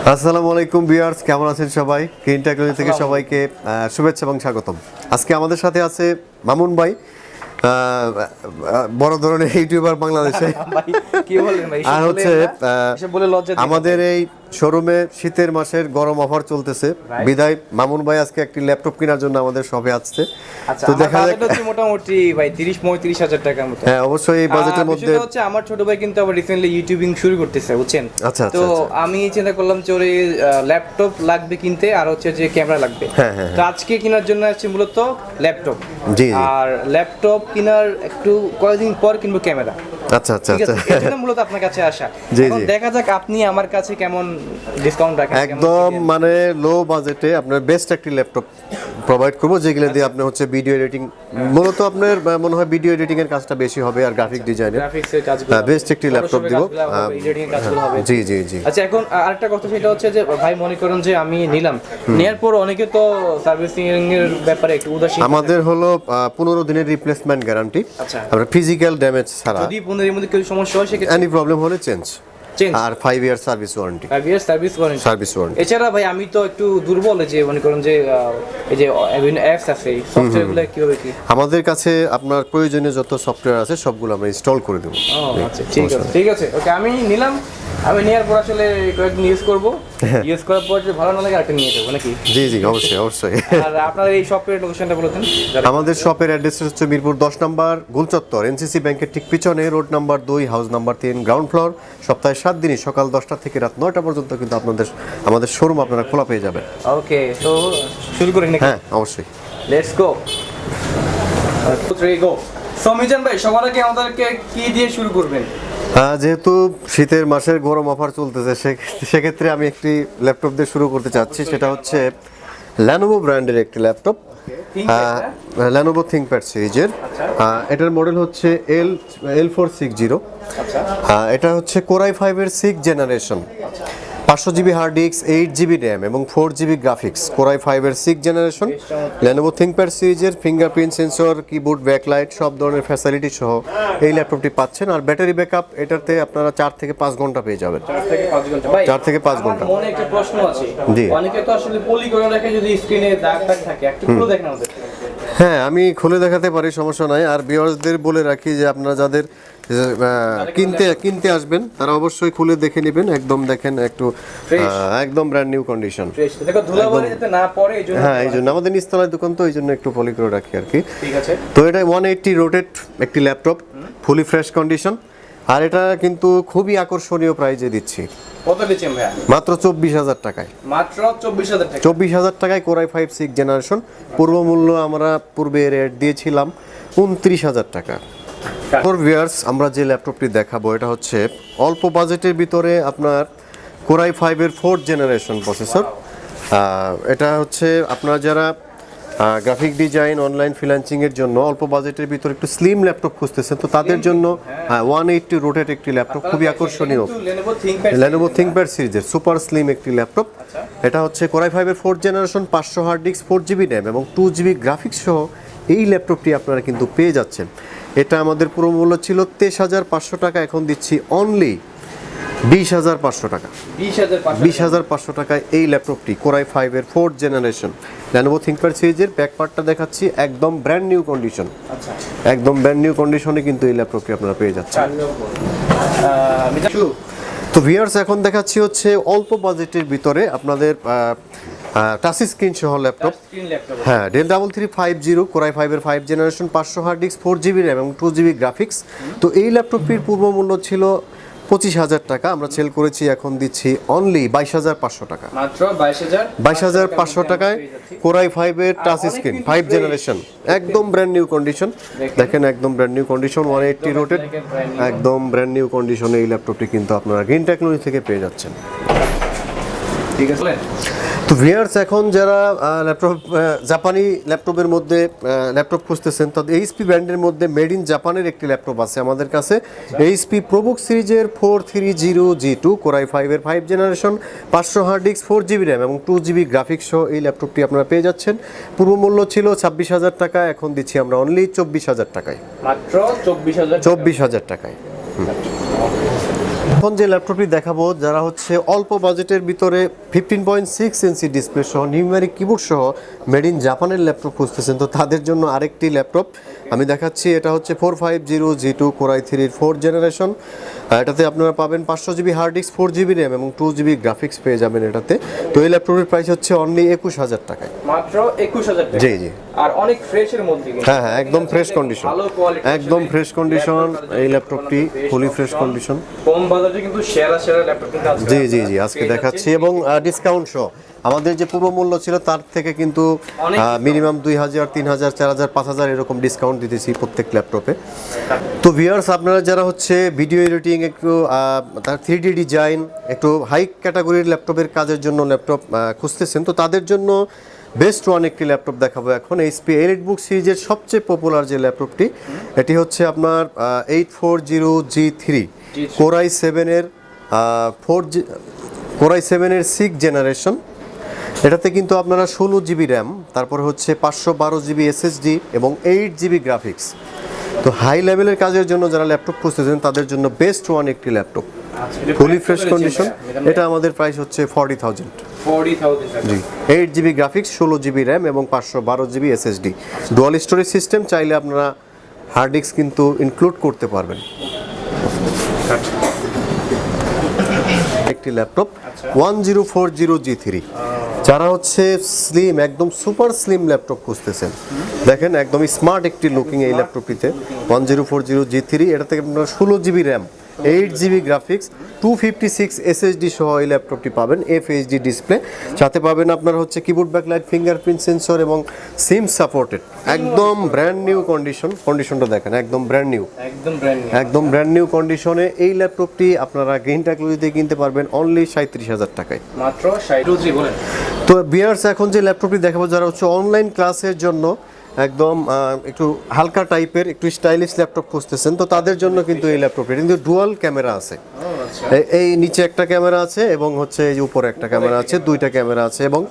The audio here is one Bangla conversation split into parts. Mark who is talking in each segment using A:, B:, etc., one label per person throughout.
A: আসসালামু আলাইকুম ভিউয়ার্স, কেমন আছেন সবাই? গ্রিন টেকনোলজি থেকে সবাইকে শুভেচ্ছা এবং স্বাগতম। আজকে আমাদের সাথে আছে মামুন ভাই, বড় ধরনের ইউটিউবার বাংলাদেশে। আর হচ্ছে আমাদের এই শোরুমে শীতের মাসের গরম অফার চলতেছে, বিদায় মামুন ভাই আজকে একটি ল্যাপটপ কেনার জন্য আমাদের শপে আসছে।
B: তো দেখা যাক, মোটামুটি ভাই 30-35 হাজার টাকার মতো।
A: হ্যাঁ, অবশ্যই এই বাজেটের মধ্যে।
B: হচ্ছে আমার ছোট ভাই কিন্তু আবার রিসেন্টলি ইউটিউবিং শুরু করতেছে, বুঝছেন?
A: আচ্ছা,
B: তো আমি চিন্তা করলাম যে ওর ল্যাপটপ লাগবে কিনতে, আর হচ্ছে যে ক্যামেরা লাগবে। তো আজকে কেনার জন্য আসছে মূলত ল্যাপটপ। আর ল্যাপটপ কেনার একটু কয়েকদিন পর কিনবো ক্যামেরা।
A: আচ্ছা আচ্ছা আচ্ছা,
B: এটা মূলত আপনার কাছে আসা। এখন দেখা যাক আপনি আমার কাছে কেমন ডিসকাউন্ট রাখেন।
A: একদম মানে লো বাজেটে আপনার বেস্ট একটি ল্যাপটপ প্রোভাইড করবো, যেগুলো দিয়ে আপনি হচ্ছে ভিডিও এডিটিং, মূলত আপনার মনে হয় ভিডিও এডিটিং এর কাজটা বেশি হবে, আর গ্রাফিক ডিজাইনের বেস্ট একটি ল্যাপটপ দিব। জি জি জি।
B: আচ্ছা, এখন আরেকটা কথা, সেটা হচ্ছে যে ভাই মনে করেন যে আমি নিলাম, নেয়ার পর অনেকে তো সার্ভিসিং এর ব্যাপারে একটু উদাসীন।
A: আমাদের হলো 15 দিনের রিপ্লেসমেন্ট গ্যারান্টি। আমরা ফিজিক্যাল ড্যামেজ ছাড়া,
B: যদি 15 দিনের মধ্যে কিছু সমস্যা হয় সেক্ষেত্রে
A: এনি প্রবলেম হলে চেঞ্জ, আর 5 year service warranty.
B: 5 year service warranty. এছাড়া ভাই আমি তো একটু দুর্বল, যে মনে করেন যে এই যে অ্যাপস আছে, সফটওয়্যারগুলো কিভাবে কি?
A: আমাদের কাছে আপনার প্রয়োজনীয় যত সফটওয়্যার আছে সবগুলো আমরা ইনস্টল করে দেব।
B: আচ্ছা, ঠিক আছে ওকে, আমি নিলাম। আমি নেওয়ার পর আসলে কয়েকদিন ইউজ করব, ইউজ করার পর যদি ভালো না লাগে আরেকটা নিয়ে যাবো নাকি?
A: জি জি, অবশ্যই অবশ্যই।
B: আর আপনার এই শপের লোকেশনটা বলে দেন।
A: আমাদের শপের অ্যাড্রেস হচ্ছে মিরপুর 10 নম্বর গোলচত্বর, এনসিসি ব্যাংকের ঠিক পিছনে, road number 2, house number 3, ground floor. সপ্তাহে 7 দিনই সকাল 10টা থেকে রাত 9টা পর্যন্ত কিন্তু আমাদের শোরুম আপনারা খোলা পেয়ে যাবেন।
B: ওকে, তো শুরু করি নাকি?
A: হ্যাঁ, অবশ্যই।
B: Let's go. 2 3 গো। সমিজান ভাই, সবার আগে আমাদেরকে কি দিয়ে শুরু করবেন?
A: যেহেতু শীতের মাসের গরম অফার চলতেছে, সেক্ষেত্রে আমি একটি ল্যাপটপ দিয়ে শুরু করতে চাচ্ছি। সেটা হচ্ছে ল্যানোভো ব্র্যান্ডের একটি ল্যাপটপ, ল্যানোভো থিংকপ্যাড সিরিজের। এটার মডেল হচ্ছে L460। এটা হচ্ছে কোরাই 5-এর 6th generation, 500 GB hard disk, 8 GB RAM এবং 4 জিবি গ্রাফিক্স। কোরাই 5-এর 6th জেনারেশন ল্যানোভো থিংকপ্যাড সিরিজের, ফিঙ্গারপ্রিন্ট সেন্সর, কিবোর্ড, ব্যাকলাইট সব ধরনের ফ্যাসিলিটি সহ এই ল্যাপটপটি পাচ্ছেন। আর ব্যাটারি ব্যাকআপ এটাতে আপনারা 4 থেকে 5 ঘন্টা পেয়ে যাবেন। 4 থেকে 5 ঘন্টা।
B: মনে একটা প্রশ্ন আছে,
A: জি,
B: অনেকে তো আসলে পলি করে রাখে, যদি স্ক্রিনে দাগ থাকে একটু খুলে দেখেন আমাদের।
A: হ্যাঁ, আমি খুলে দেখাতে পারি, সমস্যা নাই। আর ভিউয়ার্সদের বলে রাখি যে আপনারা যাদের কিনতে আসবেন তারা অবশ্যই খুলে দেখে নেবেন। একদম দেখেন, একদম ব্র্যান্ড নিউ কন্ডিশন।
B: দেখো ধুলাবালি যাতে না পড়ে, এইজন্য।
A: হ্যাঁ, এইজন্য আমাদের নিচতলায় দোকান, তো এইজন্য একটু পলি করে রাখি আর কি।
B: ঠিক আছে।
A: তো এটা 180 রোটেট একটি ল্যাপটপ, ফুলি ফ্রেশ কন্ডিশন। আর এটা কিন্তু খুবই আকর্ষণীয় প্রাইজে দিচ্ছি।
B: কত দিচ্ছেন ভাই?
A: মাত্র 24,000 টাকায়।
B: মাত্র 24,000 টাকা।
A: 24,000 টাকায় কোরাই 5 6th জেনারেশন। পূর্ব মূল্য আমরা পূর্বে রেট দিয়েছিলাম 29,000 টাকা। ভিউয়ার্স, আমরা যে ল্যাপটপটি দেখাবো এটা হচ্ছে অল্প বাজেটের ভিতরে আপনার কোরাই 5-এর 4th জেনারেশন প্রসেসর। এটা হচ্ছে আপনারা যারা গ্রাফিক ডিজাইন, অনলাইন ফ্রিল্যান্সিং এর জন্য অল্প বাজেটের ভিতরে একটু স্লিম ল্যাপটপ খুঁজতেছেন, তো তাদের জন্য 180 রোটেট একটি ল্যাপটপ খুবই আকর্ষণীয়। ল্যানোভো থিংকপ্যাড সিরিজের সুপার স্লিম একটি ল্যাপটপ। এটা হচ্ছে কোরাই 5-এর 4th generation, 500 hard disk, 4 GB RAM এবং 2 জিবি গ্রাফিক্স সহ এই ল্যাপটপটি আপনারা কিন্তু পেয়ে যাচ্ছেন। এটা আমাদের পুরো মূল্য ছিল 23,500 টাকা, এখন দিচ্ছি অনলি 20,500 টাকা। 20,500 টাকায় এই ল্যাপটপটি কোরাই 5-এর 4th জেনারেশন ল্যানোভো থিংকপ্যাড সিরিজের। ব্যাক পার্টটা দেখাচ্ছি, একদম ব্র্যান্ড নিউ কন্ডিশন। একদম ব্র্যান্ড নিউ কন্ডিশনে কিন্তু এই ল্যাপটপটি আপনারা পেয়ে যাচ্ছেন। তো ভিউয়ার্স, এখন দেখাচ্ছি হচ্ছে অল্প বাজেটের ভিতরে আপনাদের টাচ স্ক্রিন সহ ল্যাপটপ। হ্যাঁ, ডেল 3350 কোরাই 5-এর 5th generation, 500 hard disk, 4 GB RAM এবং 2 জিবি গ্রাফিক্স। তো এই ল্যাপটপটির পূর্ব মূল্য ছিল 25,000 টাকা, আমরা সেল করেছি এখন দিচ্ছি অনলি 22,500 টাকা।
B: মাত্র
A: 22,500 টাকায় কোরাই 5-এর টাচ স্ক্রিন 5th জেনারেশন, একদম ব্র্যান্ড নিউ কন্ডিশন। দেখেন, একদম ব্র্যান্ড নিউ কন্ডিশন, 180 রোটেট, একদম ব্র্যান্ড নিউ কন্ডিশনে এই ল্যাপটপটি কিন্তু আপনারা গ্রিন টেকনোলজি থেকে পেয়ে যাচ্ছেন।
B: ঠিক আছে।
A: তো ভিউয়ার্স, এখন যারা জাপানি ল্যাপটপের মধ্যে ল্যাপটপ খুঁজতেছেন, তাদের এইচপি ব্র্যান্ডের মধ্যে মেড ইন জাপানের একটি ল্যাপটপ আছে আমাদের কাছে, এইচপি প্রোবুক সিরিজের 430G2 কোরাই 5-এর 5th generation, 500 hard disk, 4 GB RAM এবং 2 জিবি গ্রাফিক্স সহ এই ল্যাপটপটি আপনারা পেয়ে যাচ্ছেন। পূর্ব মূল্য ছিল 26,000 টাকা, এখন দিচ্ছি আমরা অনলি 24,000 টাকায়।
B: মাত্র 24,000
A: 24,000 টাকায়। এখন যে ল্যাপটপটি দেখাবো, যারা হচ্ছে অল্প বাজেটের ভিতরে 15.6 ইঞ্চি ডিসপ্লে সহ নিউমেরিক কিবোর্ড সহ মেড ইন জাপানের ল্যাপটপ খুঁজতেছেন, তো তাদের জন্য আরেকটি ল্যাপটপ আমি দেখাচ্ছি। এটা হচ্ছে 450G2 Core i3 4th generation. এটাতে আপনারা পাবেন 500 GB hard disk, 4 GB RAM এবং 2 জিবি গ্রাফিক্স পেয়ে যাবেন এটাতে। তো এই ল্যাপটপের প্রাইস হচ্ছে অনলি 21,000 টাকায়।
B: মাত্র 21,000 টাকা।
A: জি জি।
B: আর অনেক ফ্রেশের মধ্যে।
A: হ্যাঁ হ্যাঁ, একদম ফ্রেশ কন্ডিশন, একদম ফ্রেশ কন্ডিশন। এই ল্যাপটপটি ফুলি ফ্রেশ কন্ডিশন,
B: কম বাজেটে কিন্তু সেরা ল্যাপটপ কিন্তু আজকে
A: জি জি জি আজকে দেখাচ্ছি, এবং ডিসকাউন্ট সহ। আমাদের যে পূর্ব মূল্য ছিল তার থেকে কিন্তু মিনিমাম 2,000, 3,000, 4,000, 5,000 এরকম ডিসকাউন্ট দিতেছি প্রত্যেক ল্যাপটপে। তো ভিউয়ার্স, আপনারা যারা হচ্ছে ভিডিও এডিটিং, একটু তার 3D ডিজাইন, একটু হাই ক্যাটাগরির ল্যাপটপের কাজের জন্য ল্যাপটপ খুঁজতেছেন, তো তাদের জন্য বেস্ট ওয়ান একটি ল্যাপটপ দেখাবো এখন। এইচপি এলিটবুক সিরিজের সবচেয়ে পপুলার যে ল্যাপটপটি, এটি হচ্ছে আপনার 840G3 Core i7-এর 6th জেনারেশন। এটাতে কিন্তু আপনারা 16 জিবি র্যাম, তারপরে হচ্ছে 512 জিবি এসএসডি এবং 8 জিবি গ্রাফিক্স। তো হাই লেভেলের কাজের জন্য যারা ল্যাপটপ খুঁজতেছেন তাদের জন্য বেস্ট ওয়ান একটি ল্যাপটপ, ফুলি ফ্রেশ কন্ডিশন। এটা আমাদের প্রাইস হচ্ছে 40,000। জি, 8 জিবি গ্রাফিক্স, 16 জিবি র্যাম এবং 512 GB SSD, dual storage system. চাইলে আপনারা হার্ড ডিস্ক কিন্তু ইনক্লুড করতে পারবেন। একটি ল্যাপটপ 1040G3, যারা হচ্ছে স্লিম, একদম সুপার স্লিম ল্যাপটপ খুঁজতেছেন, দেখেন একদম স্মার্ট একটি লুকিং এই ল্যাপটপটিতে 1040G3। এটা থেকে আপনারা 16 GB RAM, 8 GB graphics, 256 SSD সহ এই ল্যাপটপটি পাবেন। FHD ডিসপ্লে, সাথে পাবেন আপনার হচ্ছে কিবোর্ড ব্যাকলাইট, ফিঙ্গারপ্রিন্ট সেন্সর এবং সিম সাপোর্টেড। একদম ব্র্যান্ড নিউ কন্ডিশনটা দেখেন, একদম ব্র্যান্ড নিউ কন্ডিশনে এই ল্যাপটপটি আপনারা গ্রিন টেকনোলজিতে কিনতে পারবেন অনলি 37,000 টাকায়।
B: মাত্র 37 বলেন।
A: তো ভিউয়ার্স, এখন যে ল্যাপটপটি দেখাবো, যারা হচ্ছে অনলাইন ক্লাসের জন্য একদম একটু হালকা টাইপের, একটু স্টাইলিশ ল্যাপটপ খুঁজতেছেন, তো তাদের জন্য কিন্তু এই ল্যাপটপটি কিন্তু ডুয়াল ক্যামেরা আছে। এই নিচে একটা ক্যামেরা আছে এবং হচ্ছে এই যে উপরে একটা ক্যামেরা আছে, দুইটা ক্যামেরা আছে, এবং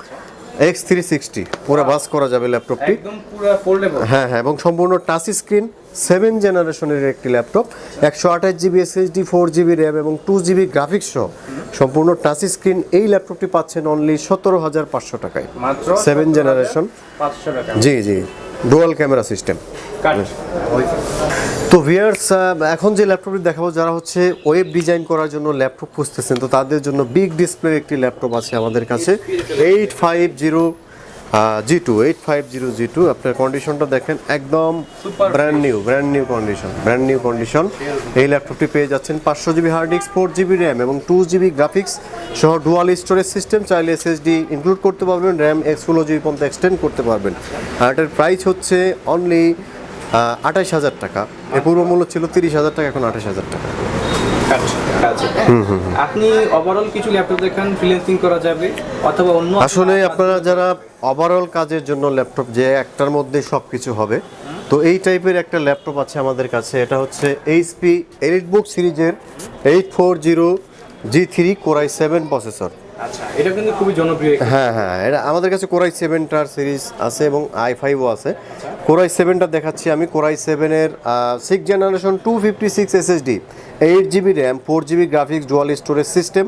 A: X360 পুরো বাস করা যাবে ল্যাপটপটি,
B: একদম পুরো ফোল্ডেবল।
A: হ্যাঁ হ্যাঁ, এবং সম্পূর্ণ টাচ স্ক্রিন 7 জেনারেশনের একটি laptop, 128 GB SSD, 4 GB RAM এবং 2 জিবি গ্রাফিক্স সহ সম্পূর্ণ টাচ স্ক্রিন। এই ল্যাপটপটি পাচ্ছেন অনলি 17,500 টাকায়,
B: মাত্র
A: 7 জেনারেশন,
B: 500 টাকা।
A: জি জি, ডুয়াল ক্যামেরা সিস্টেম। তো ভিউয়ার্স, এখন যে ল্যাপটপটি দেখাবো, যারা হচ্ছে ওয়েব ডিজাইন করার জন্য ল্যাপটপ খুঁজতেছেন, তো তাদের জন্য বিগ ডিসপ্লের একটি ল্যাপটপ আছে আমাদের কাছে, 850G2। আপনার কন্ডিশনটা দেখেন, একদম ব্র্যান্ড নিউ কন্ডিশন। এই ল্যাপটপটি পেয়ে যাচ্ছেন 500 GB hard disk, 4 GB RAM এবং 2 জিবি গ্রাফিক্স সহ ডুয়াল স্টোরেজ সিস্টেম। চাইলে এসএসডি ইনক্লুড করতে পারবেন, র্যাম 16 জিবি পর্যন্ত এক্সটেন্ড করতে পারবেন। আর এটার প্রাইস হচ্ছে অনলি 28,000 টাকা। এর পূর্ব মূল্য ছিল 30,000 টাকা, এখন 28,000 টাকা।
B: আপনি ওভারঅল কিছু ল্যাপটপ দেখান, ফ্রিল্যান্সিং করা যাবে অথবা অন্য।
A: আসলে আপনারা যারা ওভারঅল কাজের জন্য ল্যাপটপ, যে একটার মধ্যে সবকিছু হবে, তো এই টাইপের একটা ল্যাপটপ আছে আমাদের কাছে। এটা হচ্ছে এইচপি এলিটবুক সিরিজের 840G3 Core i7 প্রসেসর।
B: আচ্ছা, এটা কিন্তু খুবই জনপ্রিয়।
A: হ্যাঁ হ্যাঁ, এটা আমাদের কাছে Core i7টার সিরিজ আছে এবং i5ও আছে। Core i7টা দেখাচ্ছি আমি। Core i7-এর 6th generation, 256 SSD, 8 GB RAM, 4 GB graphics, dual storage system.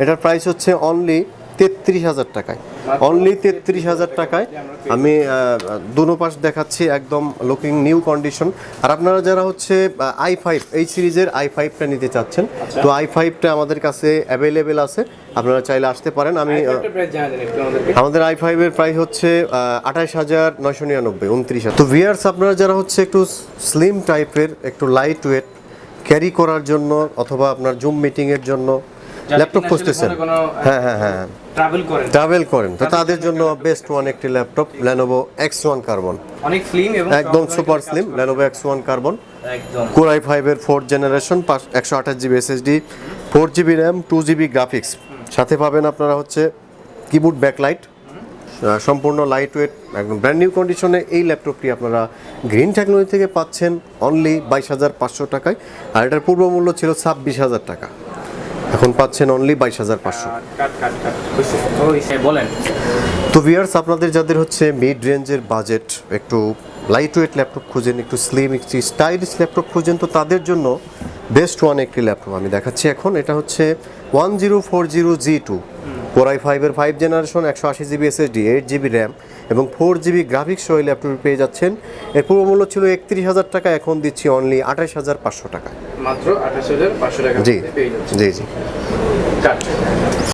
A: এটার প্রাইস হচ্ছে অনলি 33,000 টাকায়, অনলি 33,000 টাকায়। আমি দুনো পাশ দেখাচ্ছি, একদম লুকিং নিউ কন্ডিশন। আর আপনারা যারা হচ্ছে i5 এই সিরিজের i5টা নিতে চাচ্ছেন, তো i5টা আমাদের কাছে অ্যাভেলেবেল আছে, আপনারা চাইলে আসতে পারেন। আমি আমাদের i5 এর প্রাইস হচ্ছে 28,999, 29,000। তো ভিউয়ার্স, আপনারা যারা হচ্ছে একটু স্লিম টাইপের, একটু লাইট ওয়েট ক্যারি করার জন্য অথবা আপনার জুম মিটিং এর জন্য ল্যাপটপ খুঁজতেছেন, হ্যাঁ ট্রাভেল করেন, তো তাদের জন্য বেস্ট ওয়ান একটি ল্যাপটপ Lenovo X1 কার্বন,
B: অনেক স্লিম এবং
A: একদম super slim Lenovo X1 carbon,
B: একদম
A: Core i5 এর 4th generation, 128 GB SSD, 4 GB RAM, 2 GB graphics. সাথে পাবেন আপনারা হচ্ছে কিবোর্ড ব্যাকলাইট, সম্পূর্ণ লাইট ওয়েট, একদম ব্র্যান্ড নিউ কন্ডিশনে এই ল্যাপটপটি আপনারা গ্রিন টেকনোলজি থেকে পাচ্ছেন অনলি 22,500 টাকায়। আর এটার পূর্ব মূল্য ছিল 26,000 টাকা, এখন পাচ্ছেন অনলি 22,500। তো ভিউয়ার্স, আপনাদের যাদের হচ্ছে মিড রেঞ্জের বাজেট, একটু লাইট ওয়েট ল্যাপটপ খুঁজেন, একটু স্লিম, একটু স্টাইলিশ ল্যাপটপ খুঁজেন, তো তাদের জন্য বেস্ট ওয়ান একটি ল্যাপটপ আমি দেখাচ্ছি এখন। এটা হচ্ছে 1040G2 Core i5-এর 5 generation, 128GB SSD, 8GB RAM এবং 4GB গ্রাফিক্স সহ ল্যাপটপ পেয়ে যাচ্ছেন। এর পূর্ব মূল্য ছিল 31,000 টাকা, এখন দিচ্ছি অনলি 28,500 টাকা।
B: মাত্র 28,500 টাকা
A: জি
B: পেয়ে যাচ্ছেন।
A: জি জি।